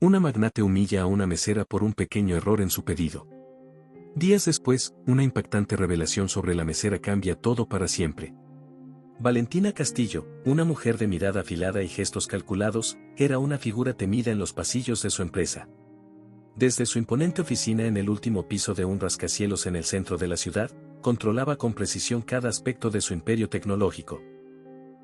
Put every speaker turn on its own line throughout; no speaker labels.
Una magnate humilla a una mesera por un pequeño error en su pedido. Días después, una impactante revelación sobre la mesera cambia todo para siempre. Valentina Castillo, una mujer de mirada afilada y gestos calculados, era una figura temida en los pasillos de su empresa. Desde su imponente oficina en el último piso de un rascacielos en el centro de la ciudad, controlaba con precisión cada aspecto de su imperio tecnológico.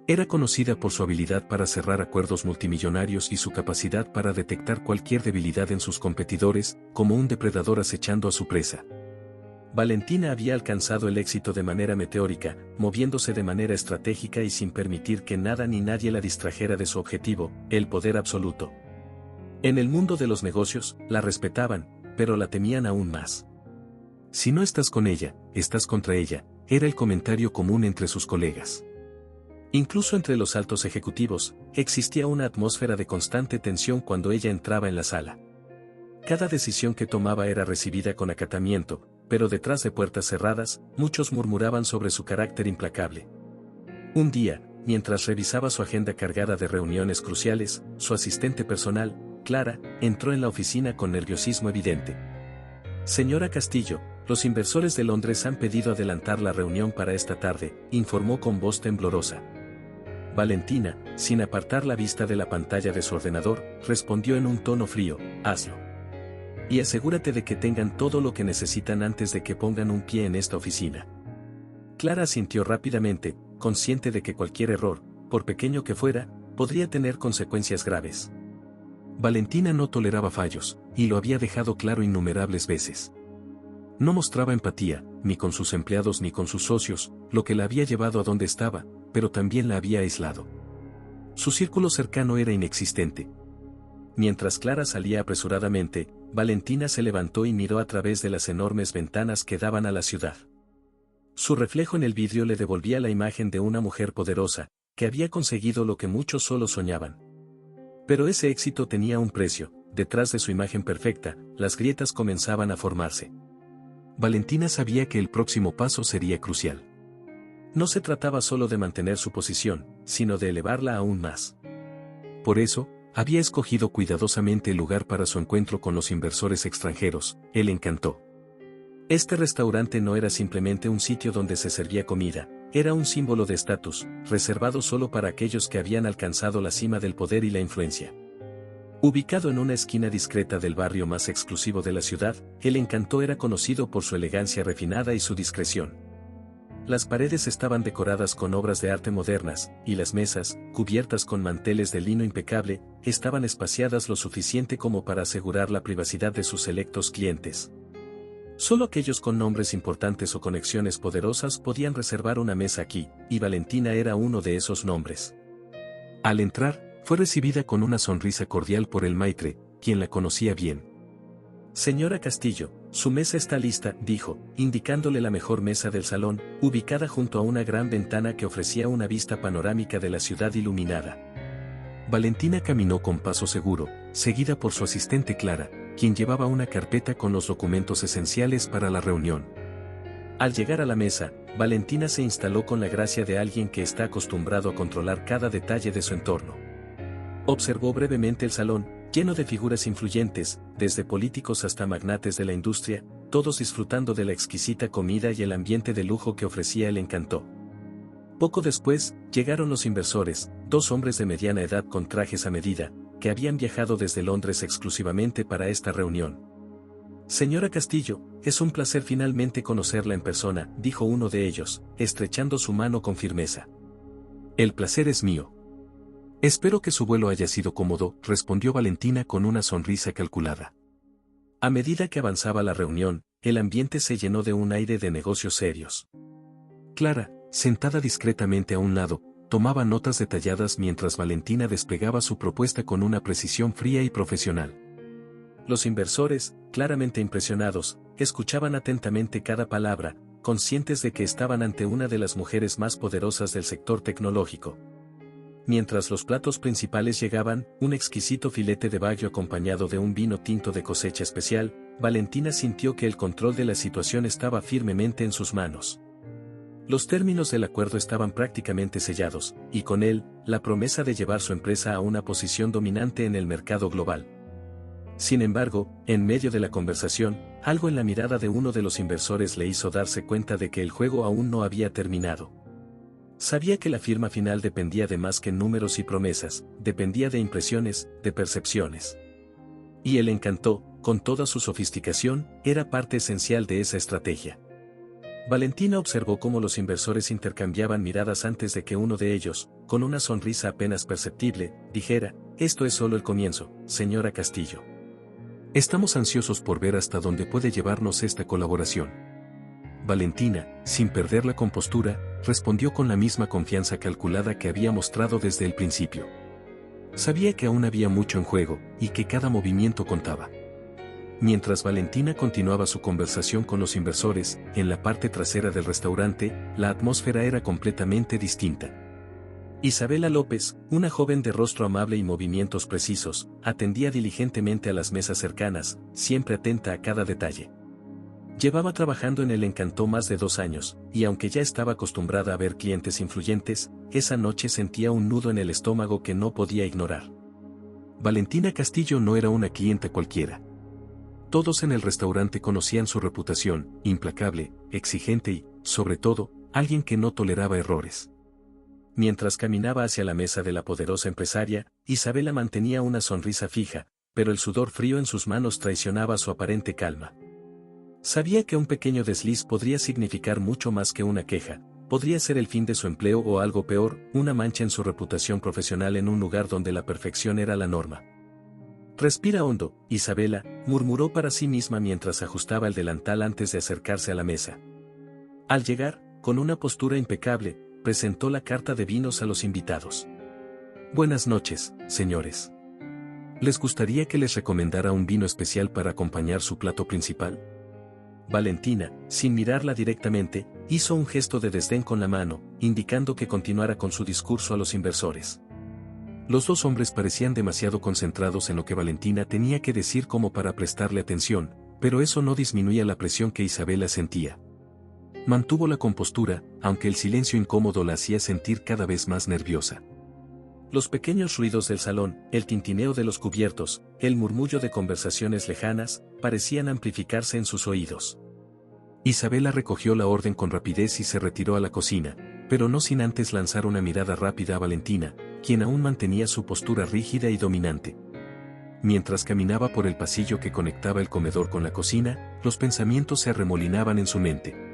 Era conocida por su habilidad para cerrar acuerdos multimillonarios y su capacidad para detectar cualquier debilidad en sus competidores, como un depredador acechando a su presa. Valentina había alcanzado el éxito de manera meteórica, moviéndose de manera estratégica y sin permitir que nada ni nadie la distrajera de su objetivo, el poder absoluto. En el mundo de los negocios, la respetaban, pero la temían aún más. Si no estás con ella, estás contra ella, era el comentario común entre sus colegas. Incluso entre los altos ejecutivos, existía una atmósfera de constante tensión cuando ella entraba en la sala. Cada decisión que tomaba era recibida con acatamiento, pero detrás de puertas cerradas, muchos murmuraban sobre su carácter implacable. Un día, mientras revisaba su agenda cargada de reuniones cruciales, su asistente personal, Clara, entró en la oficina con nerviosismo evidente. Señora Castillo, los inversores de Londres han pedido adelantar la reunión para esta tarde, informó con voz temblorosa. Valentina, sin apartar la vista de la pantalla de su ordenador, respondió en un tono frío, hazlo. Y asegúrate de que tengan todo lo que necesitan antes de que pongan un pie en esta oficina. Clara asintió rápidamente, consciente de que cualquier error, por pequeño que fuera, podría tener consecuencias graves. Valentina no toleraba fallos, y lo había dejado claro innumerables veces. No mostraba empatía, ni con sus empleados ni con sus socios, lo que la había llevado a donde estaba, pero también la había aislado. Su círculo cercano era inexistente. Mientras Clara salía apresuradamente, Valentina se levantó y miró a través de las enormes ventanas que daban a la ciudad. Su reflejo en el vidrio le devolvía la imagen de una mujer poderosa, que había conseguido lo que muchos solo soñaban. Pero ese éxito tenía un precio, detrás de su imagen perfecta, las grietas comenzaban a formarse. Valentina sabía que el próximo paso sería crucial. No se trataba solo de mantener su posición, sino de elevarla aún más. Por eso, había escogido cuidadosamente el lugar para su encuentro con los inversores extranjeros, el Encantó. Este restaurante no era simplemente un sitio donde se servía comida, era un símbolo de estatus, reservado solo para aquellos que habían alcanzado la cima del poder y la influencia. Ubicado en una esquina discreta del barrio más exclusivo de la ciudad, el Encantó era conocido por su elegancia refinada y su discreción. Las paredes estaban decoradas con obras de arte modernas, y las mesas, cubiertas con manteles de lino impecable, estaban espaciadas lo suficiente como para asegurar la privacidad de sus selectos clientes. Solo aquellos con nombres importantes o conexiones poderosas podían reservar una mesa aquí, y Valentina era uno de esos nombres. Al entrar, fue recibida con una sonrisa cordial por el maitre, quien la conocía bien. Señora Castillo, su mesa está lista, dijo, indicándole la mejor mesa del salón, ubicada junto a una gran ventana que ofrecía una vista panorámica de la ciudad iluminada. Valentina caminó con paso seguro, seguida por su asistente Clara, quien llevaba una carpeta con los documentos esenciales para la reunión. Al llegar a la mesa, Valentina se instaló con la gracia de alguien que está acostumbrado a controlar cada detalle de su entorno. Observó brevemente el salón, lleno de figuras influyentes, desde políticos hasta magnates de la industria, todos disfrutando de la exquisita comida y el ambiente de lujo que ofrecía el Encantó. Poco después, llegaron los inversores, dos hombres de mediana edad con trajes a medida, que habían viajado desde Londres exclusivamente para esta reunión. Señora Castillo, es un placer finalmente conocerla en persona, dijo uno de ellos, estrechando su mano con firmeza. El placer es mío. Espero que su vuelo haya sido cómodo, respondió Valentina con una sonrisa calculada. A medida que avanzaba la reunión, el ambiente se llenó de un aire de negocios serios. Clara, sentada discretamente a un lado, tomaba notas detalladas mientras Valentina desplegaba su propuesta con una precisión fría y profesional. Los inversores, claramente impresionados, escuchaban atentamente cada palabra, conscientes de que estaban ante una de las mujeres más poderosas del sector tecnológico. Mientras los platos principales llegaban, un exquisito filete de bayo acompañado de un vino tinto de cosecha especial, Valentina sintió que el control de la situación estaba firmemente en sus manos. Los términos del acuerdo estaban prácticamente sellados, y con él, la promesa de llevar su empresa a una posición dominante en el mercado global. Sin embargo, en medio de la conversación, algo en la mirada de uno de los inversores le hizo darse cuenta de que el juego aún no había terminado. Sabía que la firma final dependía de más que números y promesas, dependía de impresiones, de percepciones. Y el encanto, con toda su sofisticación, era parte esencial de esa estrategia. Valentina observó cómo los inversores intercambiaban miradas antes de que uno de ellos, con una sonrisa apenas perceptible, dijera: «Esto es solo el comienzo, señora Castillo. Estamos ansiosos por ver hasta dónde puede llevarnos esta colaboración». Valentina, sin perder la compostura, respondió con la misma confianza calculada que había mostrado desde el principio. Sabía que aún había mucho en juego, y que cada movimiento contaba. Mientras Valentina continuaba su conversación con los inversores, en la parte trasera del restaurante, la atmósfera era completamente distinta. Isabela López, una joven de rostro amable y movimientos precisos, atendía diligentemente a las mesas cercanas, siempre atenta a cada detalle. Llevaba trabajando en el Encanto más de 2 años, y aunque ya estaba acostumbrada a ver clientes influyentes, esa noche sentía un nudo en el estómago que no podía ignorar. Valentina Castillo no era una cliente cualquiera. Todos en el restaurante conocían su reputación, implacable, exigente y, sobre todo, alguien que no toleraba errores. Mientras caminaba hacia la mesa de la poderosa empresaria, Isabela mantenía una sonrisa fija, pero el sudor frío en sus manos traicionaba su aparente calma. Sabía que un pequeño desliz podría significar mucho más que una queja, podría ser el fin de su empleo o algo peor, una mancha en su reputación profesional en un lugar donde la perfección era la norma. «Respira hondo, Isabela», murmuró para sí misma mientras ajustaba el delantal antes de acercarse a la mesa. Al llegar, con una postura impecable, presentó la carta de vinos a los invitados. «Buenas noches, señores. ¿Les gustaría que les recomendara un vino especial para acompañar su plato principal?». Valentina, sin mirarla directamente, hizo un gesto de desdén con la mano, indicando que continuara con su discurso a los inversores. Los 2 hombres parecían demasiado concentrados en lo que Valentina tenía que decir como para prestarle atención, pero eso no disminuía la presión que Isabela sentía. Mantuvo la compostura, aunque el silencio incómodo la hacía sentir cada vez más nerviosa. Los pequeños ruidos del salón, el tintineo de los cubiertos, el murmullo de conversaciones lejanas, parecían amplificarse en sus oídos. Isabela recogió la orden con rapidez y se retiró a la cocina, pero no sin antes lanzar una mirada rápida a Valentina, quien aún mantenía su postura rígida y dominante. Mientras caminaba por el pasillo que conectaba el comedor con la cocina, los pensamientos se arremolinaban en su mente.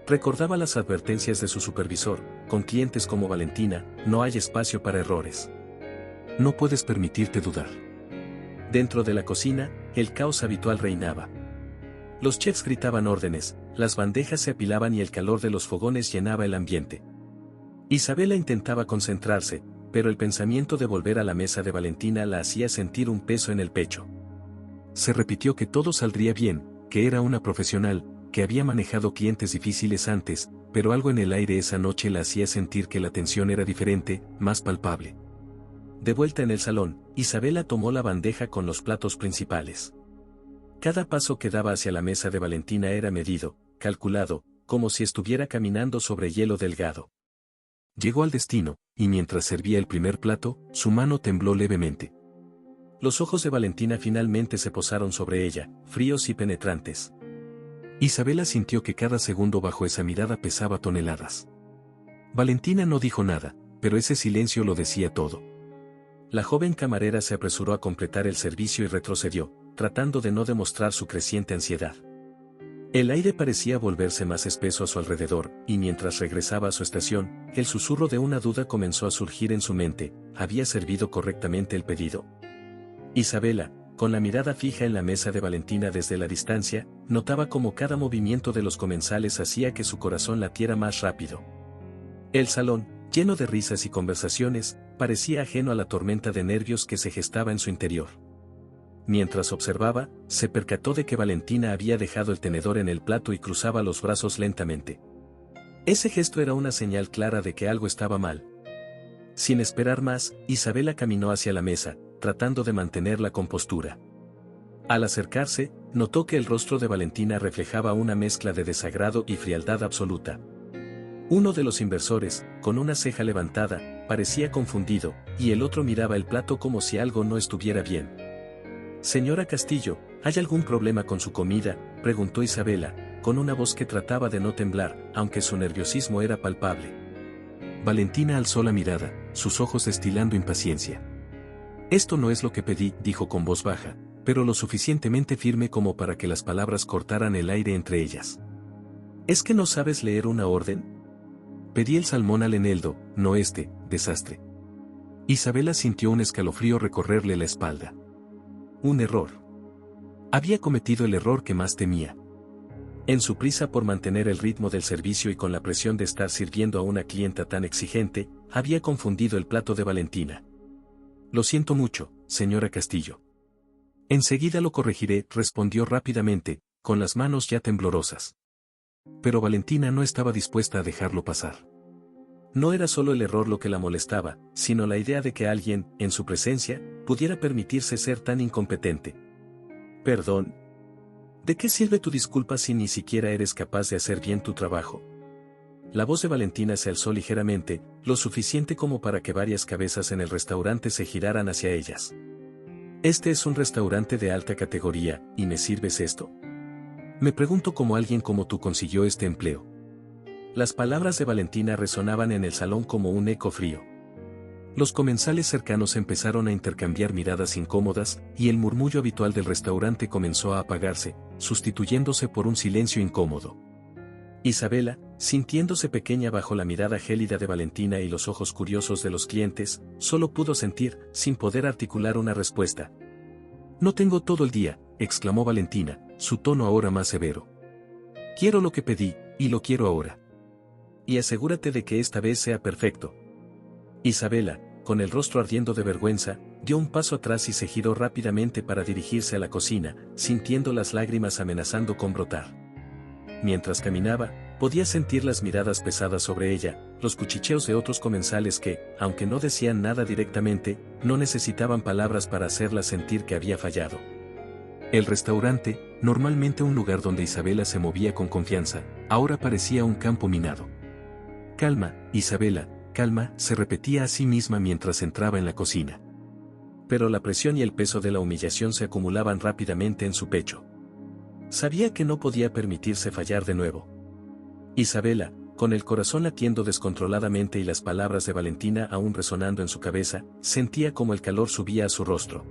Recordaba las advertencias de su supervisor: con clientes como Valentina, no hay espacio para errores. No puedes permitirte dudar. Dentro de la cocina, el caos habitual reinaba. Los chefs gritaban órdenes, las bandejas se apilaban y el calor de los fogones llenaba el ambiente. Isabela intentaba concentrarse, pero el pensamiento de volver a la mesa de Valentina la hacía sentir un peso en el pecho. Se repitió que todo saldría bien, que era una profesional, que había manejado clientes difíciles antes, pero algo en el aire esa noche la hacía sentir que la tensión era diferente, más palpable. De vuelta en el salón, Isabela tomó la bandeja con los platos principales. Cada paso que daba hacia la mesa de Valentina era medido, calculado, como si estuviera caminando sobre hielo delgado. Llegó al destino, y mientras servía el primer plato, su mano tembló levemente. Los ojos de Valentina finalmente se posaron sobre ella, fríos y penetrantes. Isabela sintió que cada segundo bajo esa mirada pesaba toneladas. Valentina no dijo nada, pero ese silencio lo decía todo. La joven camarera se apresuró a completar el servicio y retrocedió, tratando de no demostrar su creciente ansiedad. El aire parecía volverse más espeso a su alrededor, y mientras regresaba a su estación, el susurro de una duda comenzó a surgir en su mente: ¿había servido correctamente el pedido? Isabela, con la mirada fija en la mesa de Valentina desde la distancia, notaba cómo cada movimiento de los comensales hacía que su corazón latiera más rápido. El salón, lleno de risas y conversaciones, parecía ajeno a la tormenta de nervios que se gestaba en su interior. Mientras observaba, se percató de que Valentina había dejado el tenedor en el plato y cruzaba los brazos lentamente. Ese gesto era una señal clara de que algo estaba mal. Sin esperar más, Isabela caminó hacia la mesa, tratando de mantener la compostura. Al acercarse, notó que el rostro de Valentina reflejaba una mezcla de desagrado y frialdad absoluta. Uno de los inversores, con una ceja levantada, parecía confundido, y el otro miraba el plato como si algo no estuviera bien. Señora Castillo, ¿hay algún problema con su comida?, preguntó Isabela, con una voz que trataba de no temblar, aunque su nerviosismo era palpable. Valentina alzó la mirada, sus ojos destilando impaciencia. Esto no es lo que pedí, dijo con voz baja, pero lo suficientemente firme como para que las palabras cortaran el aire entre ellas. ¿Es que no sabes leer una orden? Pedí el salmón al eneldo, no este, desastre. Isabela sintió un escalofrío recorrerle la espalda. Un error. Había cometido el error que más temía. En su prisa por mantener el ritmo del servicio y con la presión de estar sirviendo a una clienta tan exigente, había confundido el plato de Valentina. Lo siento mucho, señora Castillo. Enseguida lo corregiré, respondió rápidamente, con las manos ya temblorosas. Pero Valentina no estaba dispuesta a dejarlo pasar. No era solo el error lo que la molestaba, sino la idea de que alguien, en su presencia, pudiera permitirse ser tan incompetente. Perdón. ¿De qué sirve tu disculpa si ni siquiera eres capaz de hacer bien tu trabajo? La voz de Valentina se alzó ligeramente, lo suficiente como para que varias cabezas en el restaurante se giraran hacia ellas. Este es un restaurante de alta categoría, ¿y me sirves esto? Me pregunto cómo alguien como tú consiguió este empleo. Las palabras de Valentina resonaban en el salón como un eco frío. Los comensales cercanos empezaron a intercambiar miradas incómodas, y el murmullo habitual del restaurante comenzó a apagarse, sustituyéndose por un silencio incómodo. Isabela, sintiéndose pequeña bajo la mirada gélida de Valentina y los ojos curiosos de los clientes, solo pudo sentir, sin poder articular una respuesta. No tengo todo el día, exclamó Valentina, su tono ahora más severo. Quiero lo que pedí, y lo quiero ahora. Y asegúrate de que esta vez sea perfecto. Isabela, con el rostro ardiendo de vergüenza, dio un paso atrás y se giró rápidamente para dirigirse a la cocina, sintiendo las lágrimas amenazando con brotar. Mientras caminaba, podía sentir las miradas pesadas sobre ella, los cuchicheos de otros comensales que, aunque no decían nada directamente, no necesitaban palabras para hacerla sentir que había fallado. El restaurante, normalmente un lugar donde Isabela se movía con confianza, ahora parecía un campo minado. Calma, Isabela, calma, se repetía a sí misma mientras entraba en la cocina. Pero la presión y el peso de la humillación se acumulaban rápidamente en su pecho. Sabía que no podía permitirse fallar de nuevo. Isabela, con el corazón latiendo descontroladamente y las palabras de Valentina aún resonando en su cabeza, sentía como el calor subía a su rostro.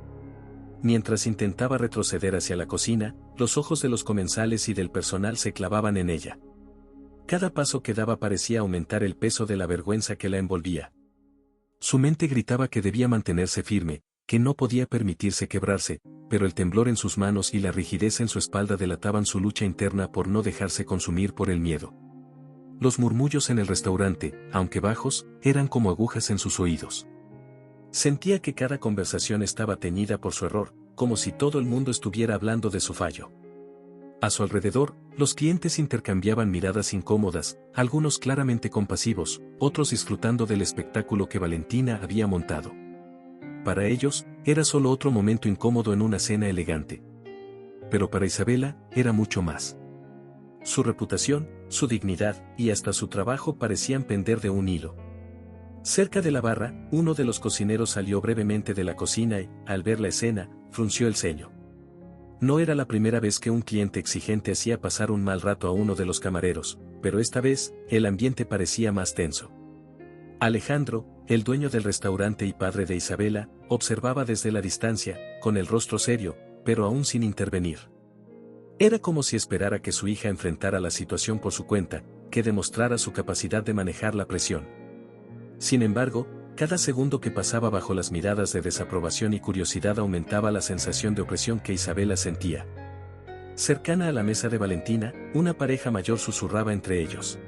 Mientras intentaba retroceder hacia la cocina, los ojos de los comensales y del personal se clavaban en ella. Cada paso que daba parecía aumentar el peso de la vergüenza que la envolvía. Su mente gritaba que debía mantenerse firme, que no podía permitirse quebrarse, pero el temblor en sus manos y la rigidez en su espalda delataban su lucha interna por no dejarse consumir por el miedo. Los murmullos en el restaurante, aunque bajos, eran como agujas en sus oídos. Sentía que cada conversación estaba teñida por su error, como si todo el mundo estuviera hablando de su fallo. A su alrededor, los clientes intercambiaban miradas incómodas, algunos claramente compasivos, otros disfrutando del espectáculo que Valentina había montado. Para ellos, era solo otro momento incómodo en una cena elegante. Pero para Isabela, era mucho más. Su reputación, su dignidad, y hasta su trabajo parecían pender de un hilo. Cerca de la barra, uno de los cocineros salió brevemente de la cocina y, al ver la escena, frunció el ceño. No era la primera vez que un cliente exigente hacía pasar un mal rato a uno de los camareros, pero esta vez, el ambiente parecía más tenso. Alejandro, el dueño del restaurante y padre de Isabela, observaba desde la distancia, con el rostro serio, pero aún sin intervenir. Era como si esperara que su hija enfrentara la situación por su cuenta, que demostrara su capacidad de manejar la presión. Sin embargo, cada segundo que pasaba bajo las miradas de desaprobación y curiosidad aumentaba la sensación de opresión que Isabela sentía. Cercana a la mesa de Valentina, una pareja mayor susurraba entre ellos.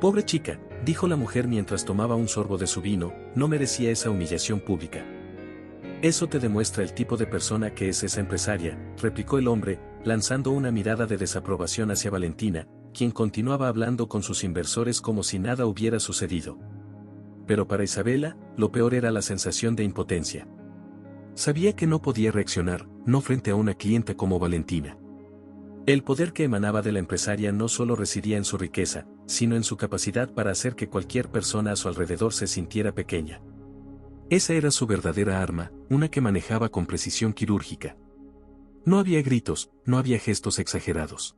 «Pobre chica», dijo la mujer mientras tomaba un sorbo de su vino, «no merecía esa humillación pública». «Eso te demuestra el tipo de persona que es esa empresaria», replicó el hombre, lanzando una mirada de desaprobación hacia Valentina, quien continuaba hablando con sus inversores como si nada hubiera sucedido. Pero para Isabela, lo peor era la sensación de impotencia. Sabía que no podía reaccionar, no frente a una clienta como Valentina. El poder que emanaba de la empresaria no solo residía en su riqueza, sino en su capacidad para hacer que cualquier persona a su alrededor se sintiera pequeña. Esa era su verdadera arma, una que manejaba con precisión quirúrgica. No había gritos, no había gestos exagerados.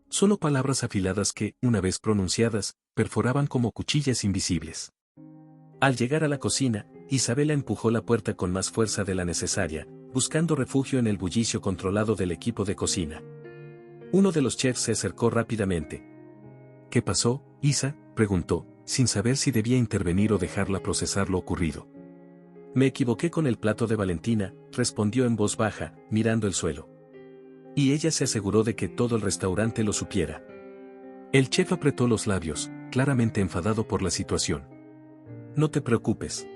Solo palabras afiladas que, una vez pronunciadas, perforaban como cuchillas invisibles. Al llegar a la cocina, Isabela empujó la puerta con más fuerza de la necesaria, buscando refugio en el bullicio controlado del equipo de cocina. Uno de los chefs se acercó rápidamente. ¿Qué pasó, Isa?, preguntó, sin saber si debía intervenir o dejarla procesar lo ocurrido. Me equivoqué con el plato de Valentina, respondió en voz baja, mirando el suelo. Y ella se aseguró de que todo el restaurante lo supiera. El chef apretó los labios, claramente enfadado por la situación. No te preocupes.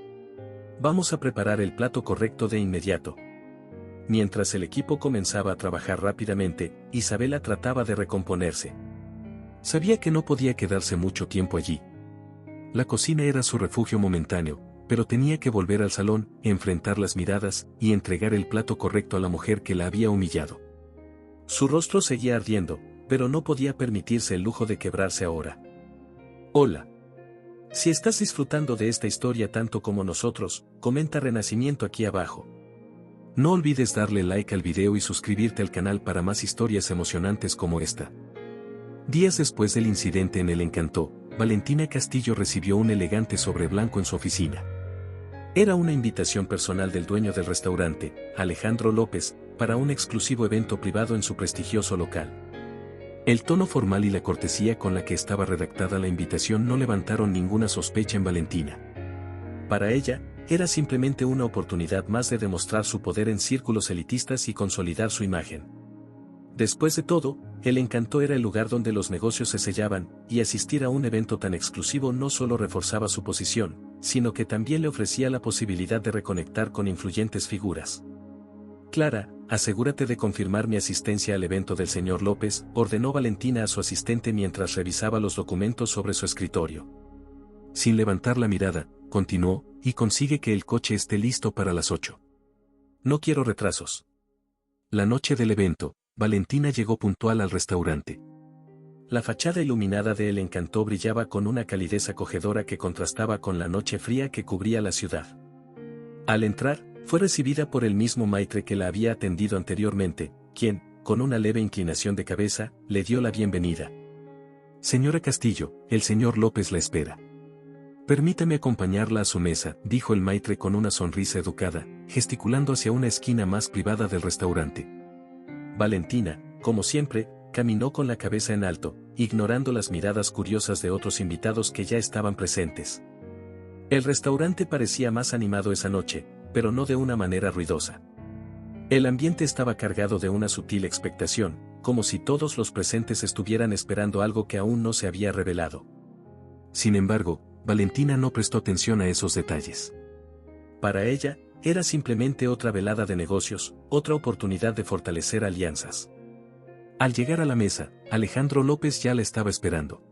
Vamos a preparar el plato correcto de inmediato. Mientras el equipo comenzaba a trabajar rápidamente, Isabela trataba de recomponerse. Sabía que no podía quedarse mucho tiempo allí. La cocina era su refugio momentáneo, pero tenía que volver al salón, enfrentar las miradas y entregar el plato correcto a la mujer que la había humillado. Su rostro seguía ardiendo, pero no podía permitirse el lujo de quebrarse ahora. Hola. Si estás disfrutando de esta historia tanto como nosotros, comenta Renacimiento aquí abajo. No olvides darle like al video y suscribirte al canal para más historias emocionantes como esta. Días después del incidente en El Encantó, Valentina Castillo recibió un elegante sobre blanco en su oficina. Era una invitación personal del dueño del restaurante, Alejandro López, para un exclusivo evento privado en su prestigioso local. El tono formal y la cortesía con la que estaba redactada la invitación no levantaron ninguna sospecha en Valentina. Para ella, era simplemente una oportunidad más de demostrar su poder en círculos elitistas y consolidar su imagen. Después de todo, El Encantó era el lugar donde los negocios se sellaban, y asistir a un evento tan exclusivo no solo reforzaba su posición, sino que también le ofrecía la posibilidad de reconectar con influyentes figuras. Clara, asegúrate de confirmar mi asistencia al evento del señor López, ordenó Valentina a su asistente mientras revisaba los documentos sobre su escritorio. Sin levantar la mirada, continuó, y consigue que el coche esté listo para las 8. No quiero retrasos. La noche del evento, Valentina llegó puntual al restaurante. La fachada iluminada de El Encantó brillaba con una calidez acogedora que contrastaba con la noche fría que cubría la ciudad. Al entrar, fue recibida por el mismo maitre que la había atendido anteriormente, quien, con una leve inclinación de cabeza, le dio la bienvenida. Señora Castillo, el señor López la espera. Permítame acompañarla a su mesa, dijo el maitre con una sonrisa educada, gesticulando hacia una esquina más privada del restaurante. Valentina, como siempre, caminó con la cabeza en alto, ignorando las miradas curiosas de otros invitados que ya estaban presentes. El restaurante parecía más animado esa noche, pero no de una manera ruidosa. El ambiente estaba cargado de una sutil expectación, como si todos los presentes estuvieran esperando algo que aún no se había revelado. Sin embargo, Valentina no prestó atención a esos detalles. Para ella, era simplemente otra velada de negocios, otra oportunidad de fortalecer alianzas. Al llegar a la mesa, Alejandro López ya la estaba esperando.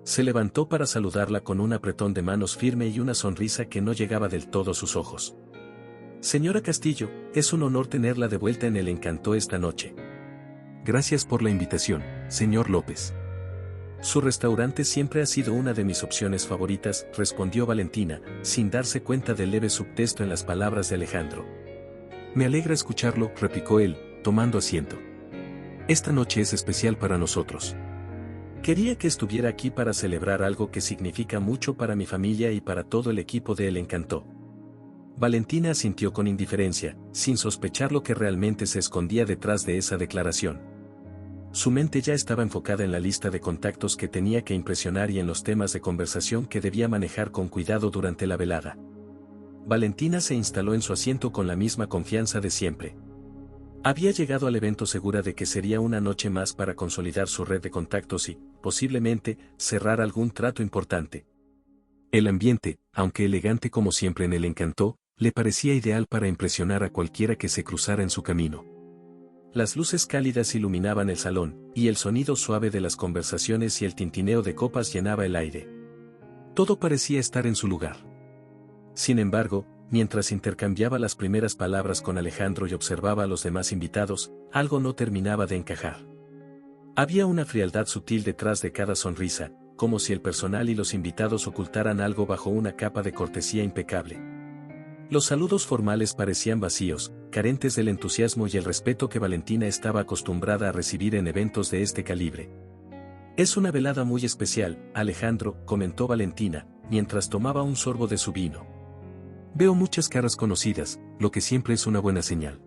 Se levantó para saludarla con un apretón de manos firme y una sonrisa que no llegaba del todo a sus ojos. Señora Castillo, es un honor tenerla de vuelta en El Encantó esta noche. Gracias por la invitación, señor López. Su restaurante siempre ha sido una de mis opciones favoritas, respondió Valentina, sin darse cuenta del leve subtexto en las palabras de Alejandro. Me alegra escucharlo, replicó él, tomando asiento. Esta noche es especial para nosotros. Quería que estuviera aquí para celebrar algo que significa mucho para mi familia y para todo el equipo de El Encantó. Valentina asintió con indiferencia, sin sospechar lo que realmente se escondía detrás de esa declaración. Su mente ya estaba enfocada en la lista de contactos que tenía que impresionar y en los temas de conversación que debía manejar con cuidado durante la velada. Valentina se instaló en su asiento con la misma confianza de siempre. Había llegado al evento segura de que sería una noche más para consolidar su red de contactos y, posiblemente, cerrar algún trato importante. El ambiente, aunque elegante como siempre en El Encantó, le parecía ideal para impresionar a cualquiera que se cruzara en su camino. Las luces cálidas iluminaban el salón, y el sonido suave de las conversaciones y el tintineo de copas llenaba el aire. Todo parecía estar en su lugar. Sin embargo, mientras intercambiaba las primeras palabras con Alejandro y observaba a los demás invitados, algo no terminaba de encajar. Había una frialdad sutil detrás de cada sonrisa, como si el personal y los invitados ocultaran algo bajo una capa de cortesía impecable. Los saludos formales parecían vacíos, carentes del entusiasmo y el respeto que Valentina estaba acostumbrada a recibir en eventos de este calibre. Es una velada muy especial, Alejandro, comentó Valentina, mientras tomaba un sorbo de su vino. Veo muchas caras conocidas, lo que siempre es una buena señal.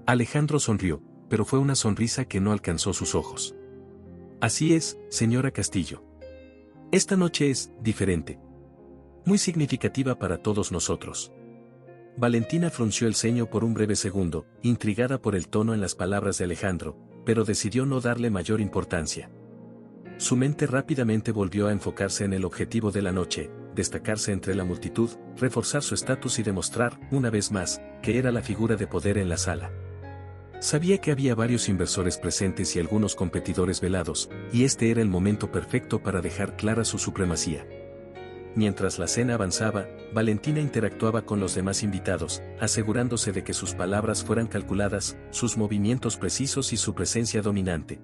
Alejandro sonrió, pero fue una sonrisa que no alcanzó sus ojos. Así es, señora Castillo. Esta noche es diferente. Muy significativa para todos nosotros. Valentina frunció el ceño por un breve segundo, intrigada por el tono en las palabras de Alejandro, pero decidió no darle mayor importancia. Su mente rápidamente volvió a enfocarse en el objetivo de la noche, destacarse entre la multitud, reforzar su estatus y demostrar, una vez más, que era la figura de poder en la sala. Sabía que había varios inversores presentes y algunos competidores velados, y este era el momento perfecto para dejar clara su supremacía. Mientras la cena avanzaba, Valentina interactuaba con los demás invitados, asegurándose de que sus palabras fueran calculadas, sus movimientos precisos y su presencia dominante.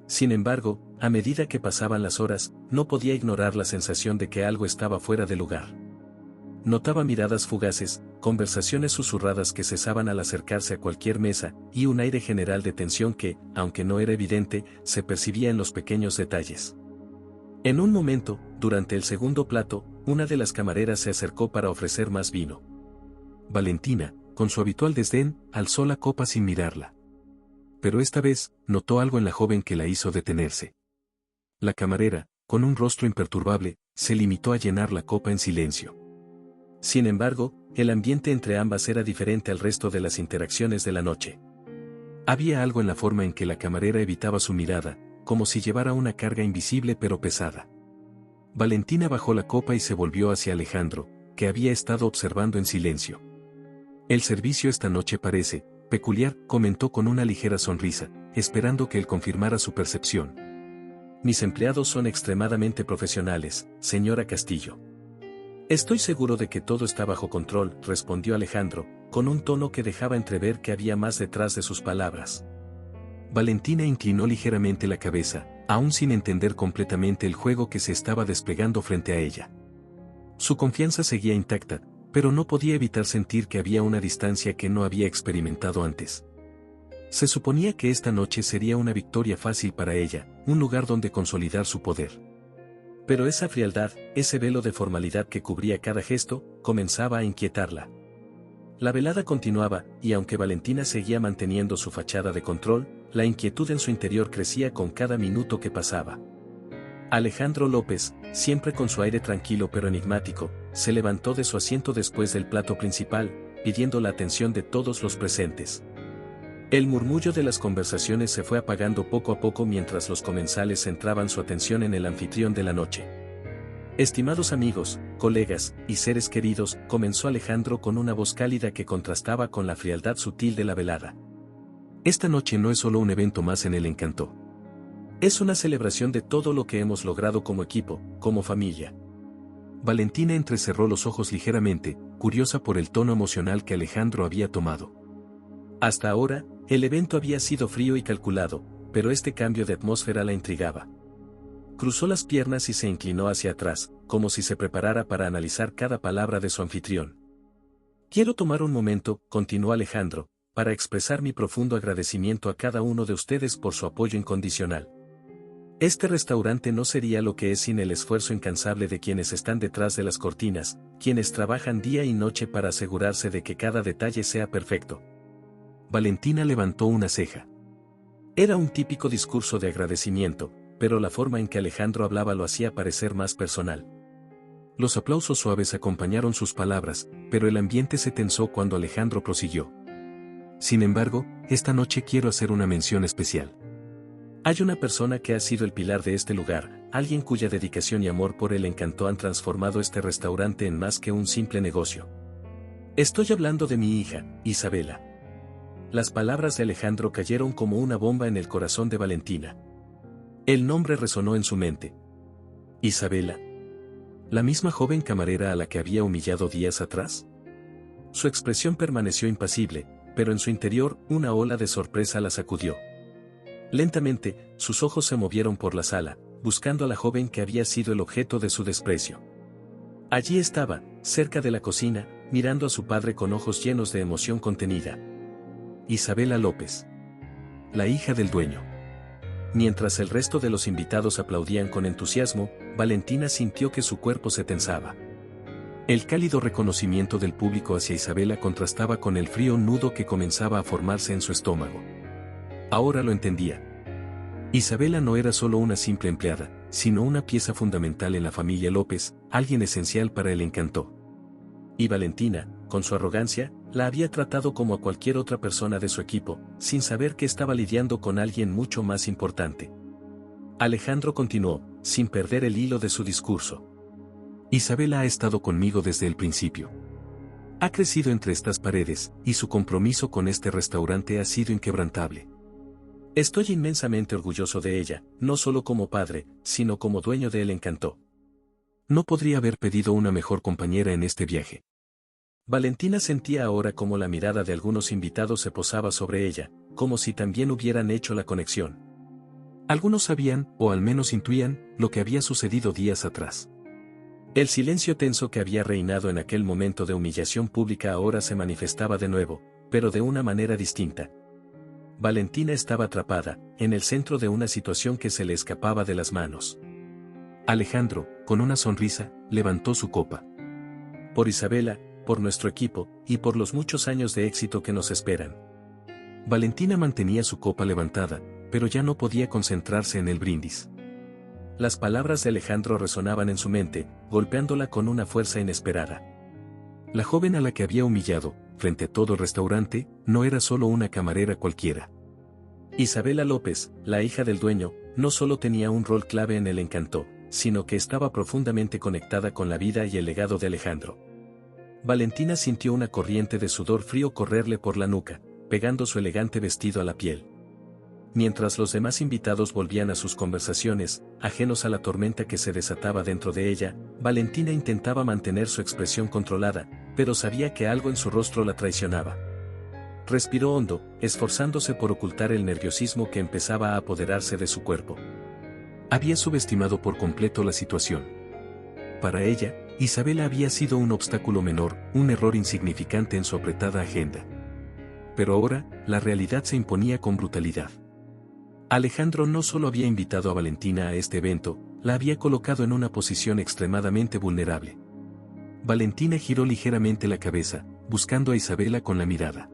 Sin embargo, a medida que pasaban las horas, no podía ignorar la sensación de que algo estaba fuera de lugar. Notaba miradas fugaces, conversaciones susurradas que cesaban al acercarse a cualquier mesa, y un aire general de tensión que, aunque no era evidente, se percibía en los pequeños detalles. En un momento, durante el segundo plato, una de las camareras se acercó para ofrecer más vino. Valentina, con su habitual desdén, alzó la copa sin mirarla. Pero esta vez, notó algo en la joven que la hizo detenerse. La camarera, con un rostro imperturbable, se limitó a llenar la copa en silencio. Sin embargo, el ambiente entre ambas era diferente al resto de las interacciones de la noche. Había algo en la forma en que la camarera evitaba su mirada, como si llevara una carga invisible pero pesada. Valentina bajó la copa y se volvió hacia Alejandro, que había estado observando en silencio. El servicio esta noche parece peculiar, comentó con una ligera sonrisa, esperando que él confirmara su percepción. Mis empleados son extremadamente profesionales, señora Castillo. Estoy seguro de que todo está bajo control, respondió Alejandro, con un tono que dejaba entrever que había más detrás de sus palabras. Valentina inclinó ligeramente la cabeza, aún sin entender completamente el juego que se estaba desplegando frente a ella. Su confianza seguía intacta, pero no podía evitar sentir que había una distancia que no había experimentado antes. Se suponía que esta noche sería una victoria fácil para ella, un lugar donde consolidar su poder. Pero esa frialdad, ese velo de formalidad que cubría cada gesto, comenzaba a inquietarla. La velada continuaba, y aunque Valentina seguía manteniendo su fachada de control, la inquietud en su interior crecía con cada minuto que pasaba. Alejandro López, siempre con su aire tranquilo pero enigmático, se levantó de su asiento después del plato principal, pidiendo la atención de todos los presentes. El murmullo de las conversaciones se fue apagando poco a poco mientras los comensales centraban su atención en el anfitrión de la noche. Estimados amigos, colegas y seres queridos, comenzó Alejandro con una voz cálida que contrastaba con la frialdad sutil de la velada. Esta noche no es solo un evento más en el Encanto. Es una celebración de todo lo que hemos logrado como equipo, como familia. Valentina entrecerró los ojos ligeramente, curiosa por el tono emocional que Alejandro había tomado. Hasta ahora, el evento había sido frío y calculado, pero este cambio de atmósfera la intrigaba. Cruzó las piernas y se inclinó hacia atrás, como si se preparara para analizar cada palabra de su anfitrión. Quiero tomar un momento, continuó Alejandro, para expresar mi profundo agradecimiento a cada uno de ustedes por su apoyo incondicional. Este restaurante no sería lo que es sin el esfuerzo incansable de quienes están detrás de las cortinas, quienes trabajan día y noche para asegurarse de que cada detalle sea perfecto. Valentina levantó una ceja. Era un típico discurso de agradecimiento, pero la forma en que Alejandro hablaba lo hacía parecer más personal. Los aplausos suaves acompañaron sus palabras, pero el ambiente se tensó cuando Alejandro prosiguió. Sin embargo, esta noche quiero hacer una mención especial. Hay una persona que ha sido el pilar de este lugar, alguien cuya dedicación y amor por el Encanto han transformado este restaurante en más que un simple negocio. Estoy hablando de mi hija, Isabela. Las palabras de Alejandro cayeron como una bomba en el corazón de Valentina. El nombre resonó en su mente. Isabela. ¿La misma joven camarera a la que había humillado días atrás? Su expresión permaneció impasible, pero en su interior una ola de sorpresa la sacudió. Lentamente, sus ojos se movieron por la sala, buscando a la joven que había sido el objeto de su desprecio. Allí estaba, cerca de la cocina, mirando a su padre con ojos llenos de emoción contenida. Isabela López, la hija del dueño. Mientras el resto de los invitados aplaudían con entusiasmo, Valentina sintió que su cuerpo se tensaba. El cálido reconocimiento del público hacia Isabela contrastaba con el frío nudo que comenzaba a formarse en su estómago. Ahora lo entendía. Isabela no era solo una simple empleada, sino una pieza fundamental en la familia López, alguien esencial para el Encanto. Y Valentina, con su arrogancia, la había tratado como a cualquier otra persona de su equipo, sin saber que estaba lidiando con alguien mucho más importante. Alejandro continuó, sin perder el hilo de su discurso. Isabela ha estado conmigo desde el principio. Ha crecido entre estas paredes, y su compromiso con este restaurante ha sido inquebrantable. Estoy inmensamente orgulloso de ella, no solo como padre, sino como dueño de El Encanto. No podría haber pedido una mejor compañera en este viaje. Valentina sentía ahora como la mirada de algunos invitados se posaba sobre ella, como si también hubieran hecho la conexión. Algunos sabían, o al menos intuían, lo que había sucedido días atrás. El silencio tenso que había reinado en aquel momento de humillación pública ahora se manifestaba de nuevo, pero de una manera distinta. Valentina estaba atrapada, en el centro de una situación que se le escapaba de las manos. Alejandro, con una sonrisa, levantó su copa. Por Isabela, por nuestro equipo, y por los muchos años de éxito que nos esperan. Valentina mantenía su copa levantada, pero ya no podía concentrarse en el brindis. Las palabras de Alejandro resonaban en su mente, golpeándola con una fuerza inesperada. La joven a la que había humillado, frente a todo el restaurante, no era solo una camarera cualquiera. Isabela López, la hija del dueño, no solo tenía un rol clave en El Encanto, sino que estaba profundamente conectada con la vida y el legado de Alejandro. Valentina sintió una corriente de sudor frío correrle por la nuca, pegando su elegante vestido a la piel. Mientras los demás invitados volvían a sus conversaciones, ajenos a la tormenta que se desataba dentro de ella, Valentina intentaba mantener su expresión controlada, pero sabía que algo en su rostro la traicionaba. Respiró hondo, esforzándose por ocultar el nerviosismo que empezaba a apoderarse de su cuerpo. Había subestimado por completo la situación. Para ella, Isabela había sido un obstáculo menor, un error insignificante en su apretada agenda. Pero ahora, la realidad se imponía con brutalidad. Alejandro no solo había invitado a Valentina a este evento, la había colocado en una posición extremadamente vulnerable. Valentina giró ligeramente la cabeza, buscando a Isabela con la mirada.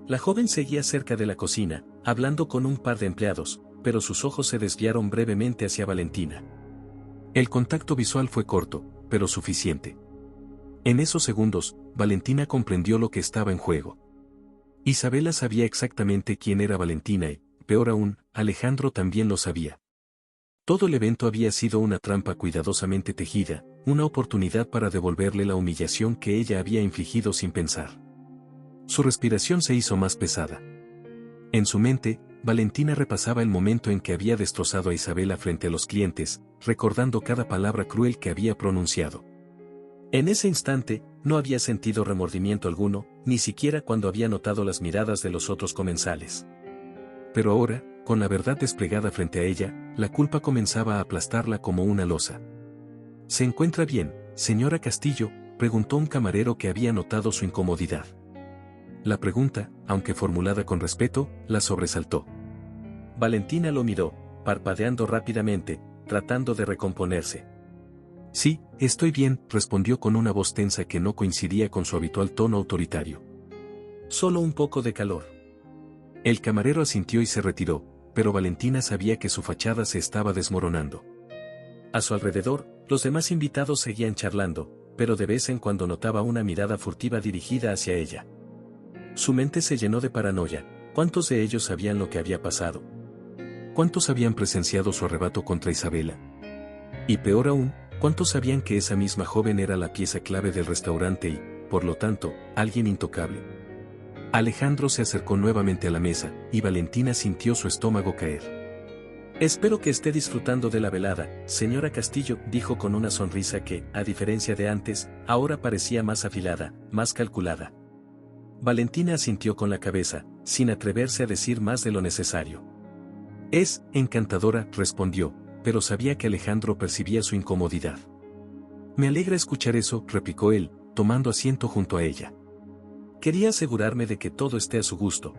La joven seguía cerca de la cocina, hablando con un par de empleados, pero sus ojos se desviaron brevemente hacia Valentina. El contacto visual fue corto, pero suficiente. En esos segundos, Valentina comprendió lo que estaba en juego. Isabela sabía exactamente quién era Valentina y, peor aún, Alejandro también lo sabía. Todo el evento había sido una trampa cuidadosamente tejida, una oportunidad para devolverle la humillación que ella había infligido sin pensar. Su respiración se hizo más pesada. En su mente, Valentina repasaba el momento en que había destrozado a Isabela frente a los clientes, recordando cada palabra cruel que había pronunciado. En ese instante, no había sentido remordimiento alguno, ni siquiera cuando había notado las miradas de los otros comensales. Pero ahora, con la verdad desplegada frente a ella, la culpa comenzaba a aplastarla como una losa. ¿Se encuentra bien, señora Castillo?, preguntó un camarero que había notado su incomodidad. La pregunta, aunque formulada con respeto, la sobresaltó. Valentina lo miró, parpadeando rápidamente, tratando de recomponerse. Sí, estoy bien, respondió con una voz tensa que no coincidía con su habitual tono autoritario. Solo un poco de calor. El camarero asintió y se retiró, pero Valentina sabía que su fachada se estaba desmoronando. A su alrededor, los demás invitados seguían charlando, pero de vez en cuando notaba una mirada furtiva dirigida hacia ella. Su mente se llenó de paranoia. ¿Cuántos de ellos sabían lo que había pasado? ¿Cuántos habían presenciado su arrebato contra Isabela? Y peor aún, ¿cuántos sabían que esa misma joven era la pieza clave del restaurante y, por lo tanto, alguien intocable? Alejandro se acercó nuevamente a la mesa, y Valentina sintió su estómago caer. Espero que esté disfrutando de la velada, señora Castillo, dijo con una sonrisa que, a diferencia de antes, ahora parecía más afilada, más calculada. Valentina asintió con la cabeza, sin atreverse a decir más de lo necesario. Es encantadora, respondió, pero sabía que Alejandro percibía su incomodidad. Me alegra escuchar eso, replicó él, tomando asiento junto a ella. Quería asegurarme de que todo esté a su gusto.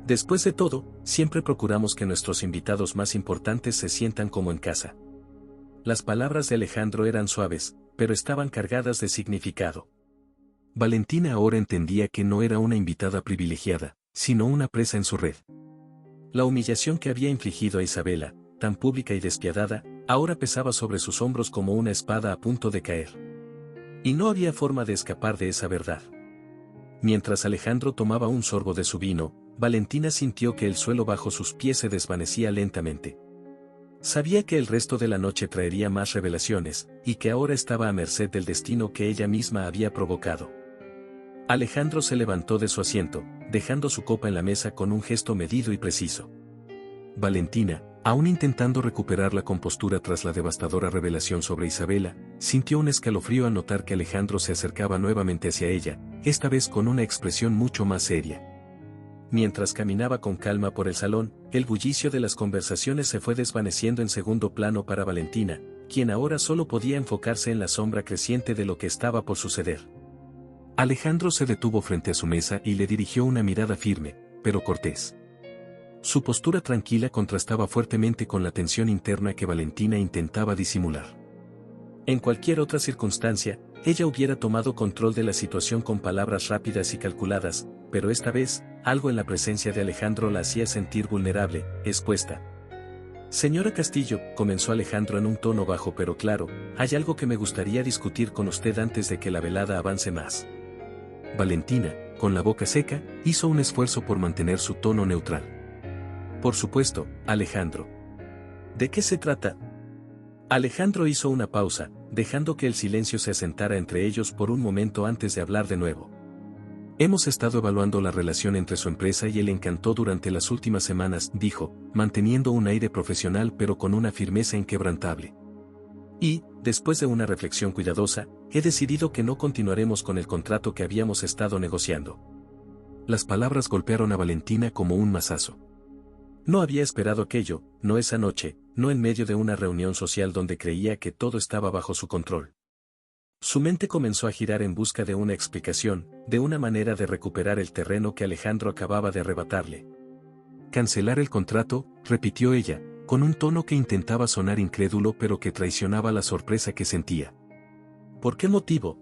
Después de todo, siempre procuramos que nuestros invitados más importantes se sientan como en casa. Las palabras de Alejandro eran suaves, pero estaban cargadas de significado. Valentina ahora entendía que no era una invitada privilegiada, sino una presa en su red. La humillación que había infligido a Isabela, tan pública y despiadada, ahora pesaba sobre sus hombros como una espada a punto de caer. Y no había forma de escapar de esa verdad. Mientras Alejandro tomaba un sorbo de su vino, Valentina sintió que el suelo bajo sus pies se desvanecía lentamente. Sabía que el resto de la noche traería más revelaciones, y que ahora estaba a merced del destino que ella misma había provocado. Alejandro se levantó de su asiento, dejando su copa en la mesa con un gesto medido y preciso. Valentina, aún intentando recuperar la compostura tras la devastadora revelación sobre Isabela, sintió un escalofrío al notar que Alejandro se acercaba nuevamente hacia ella, esta vez con una expresión mucho más seria. Mientras caminaba con calma por el salón, el bullicio de las conversaciones se fue desvaneciendo en segundo plano para Valentina, quien ahora solo podía enfocarse en la sombra creciente de lo que estaba por suceder. Alejandro se detuvo frente a su mesa y le dirigió una mirada firme, pero cortés. Su postura tranquila contrastaba fuertemente con la tensión interna que Valentina intentaba disimular. En cualquier otra circunstancia, ella hubiera tomado control de la situación con palabras rápidas y calculadas, pero esta vez, algo en la presencia de Alejandro la hacía sentir vulnerable, expuesta. Señora Castillo, comenzó Alejandro en un tono bajo pero claro, hay algo que me gustaría discutir con usted antes de que la velada avance más. Valentina, con la boca seca, hizo un esfuerzo por mantener su tono neutral. Por supuesto, Alejandro. ¿De qué se trata? Alejandro hizo una pausa, dejando que el silencio se asentara entre ellos por un momento antes de hablar de nuevo. Hemos estado evaluando la relación entre su empresa y el Encanto durante las últimas semanas, dijo, manteniendo un aire profesional pero con una firmeza inquebrantable. Y, después de una reflexión cuidadosa, he decidido que no continuaremos con el contrato que habíamos estado negociando. Las palabras golpearon a Valentina como un mazazo. No había esperado aquello, no esa noche, no en medio de una reunión social donde creía que todo estaba bajo su control. Su mente comenzó a girar en busca de una explicación, de una manera de recuperar el terreno que Alejandro acababa de arrebatarle. Cancelar el contrato, repitió ella, con un tono que intentaba sonar incrédulo pero que traicionaba la sorpresa que sentía. ¿Por qué motivo?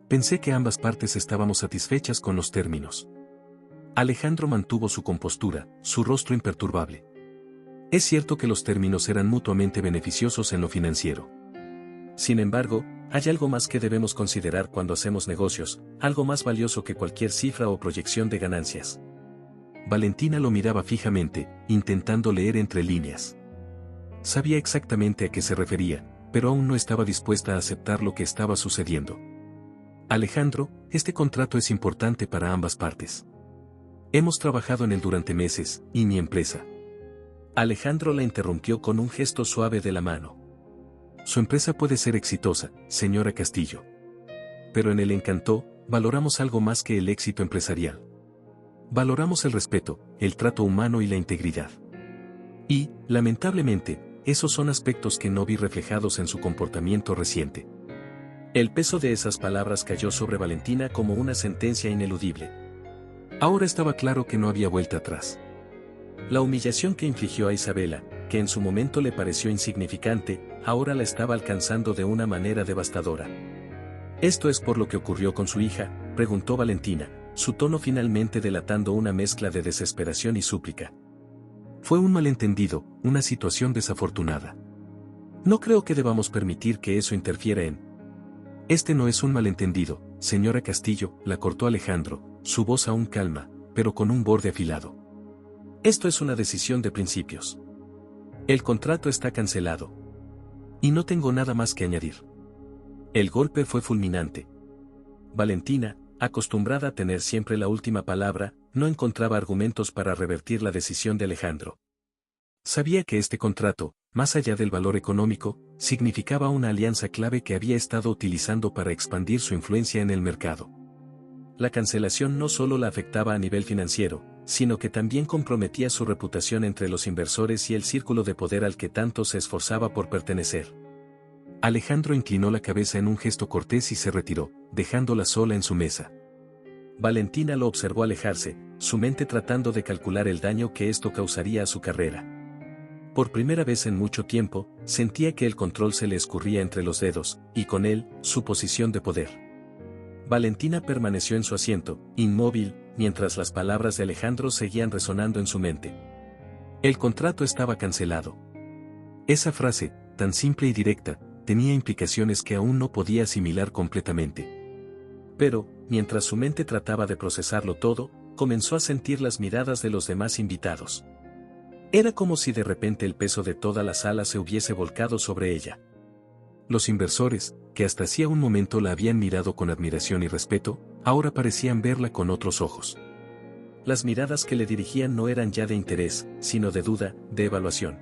Pensé que ambas partes estábamos satisfechas con los términos. Alejandro mantuvo su compostura, su rostro imperturbable. Es cierto que los términos eran mutuamente beneficiosos en lo financiero. Sin embargo, hay algo más que debemos considerar cuando hacemos negocios, algo más valioso que cualquier cifra o proyección de ganancias. Valentina lo miraba fijamente, intentando leer entre líneas. Sabía exactamente a qué se refería, pero aún no estaba dispuesta a aceptar lo que estaba sucediendo. Alejandro, este contrato es importante para ambas partes. Hemos trabajado en él durante meses, y mi empresa. Alejandro la interrumpió con un gesto suave de la mano. Su empresa puede ser exitosa, señora Castillo. Pero en el Encanto, valoramos algo más que el éxito empresarial. Valoramos el respeto, el trato humano y la integridad. Y, lamentablemente, esos son aspectos que no vi reflejados en su comportamiento reciente. El peso de esas palabras cayó sobre Valentina como una sentencia ineludible. Ahora estaba claro que no había vuelta atrás. La humillación que infligió a Isabela, que en su momento le pareció insignificante, ahora la estaba alcanzando de una manera devastadora. ¿Esto es por lo que ocurrió con su hija?, preguntó Valentina, su tono finalmente delatando una mezcla de desesperación y súplica. Fue un malentendido, una situación desafortunada. No creo que debamos permitir que eso interfiera en... Este no es un malentendido, señora Castillo, la cortó Alejandro, su voz aún calma, pero con un borde afilado. Esto es una decisión de principios. El contrato está cancelado. Y no tengo nada más que añadir. El golpe fue fulminante. Valentina, acostumbrada a tener siempre la última palabra, no encontraba argumentos para revertir la decisión de Alejandro. Sabía que este contrato, más allá del valor económico, significaba una alianza clave que había estado utilizando para expandir su influencia en el mercado. La cancelación no solo la afectaba a nivel financiero, sino que también comprometía su reputación entre los inversores y el círculo de poder al que tanto se esforzaba por pertenecer. Alejandro inclinó la cabeza en un gesto cortés y se retiró, dejándola sola en su mesa. Valentina lo observó alejarse, su mente tratando de calcular el daño que esto causaría a su carrera. Por primera vez en mucho tiempo, sentía que el control se le escurría entre los dedos, y con él, su posición de poder. Valentina permaneció en su asiento, inmóvil, mientras las palabras de Alejandro seguían resonando en su mente. El contrato estaba cancelado. Esa frase, tan simple y directa, tenía implicaciones que aún no podía asimilar completamente. Pero, mientras su mente trataba de procesarlo todo, comenzó a sentir las miradas de los demás invitados. Era como si de repente el peso de toda la sala se hubiese volcado sobre ella. Los inversores, que hasta hacía un momento la habían mirado con admiración y respeto, ahora parecían verla con otros ojos. Las miradas que le dirigían no eran ya de interés, sino de duda, de evaluación.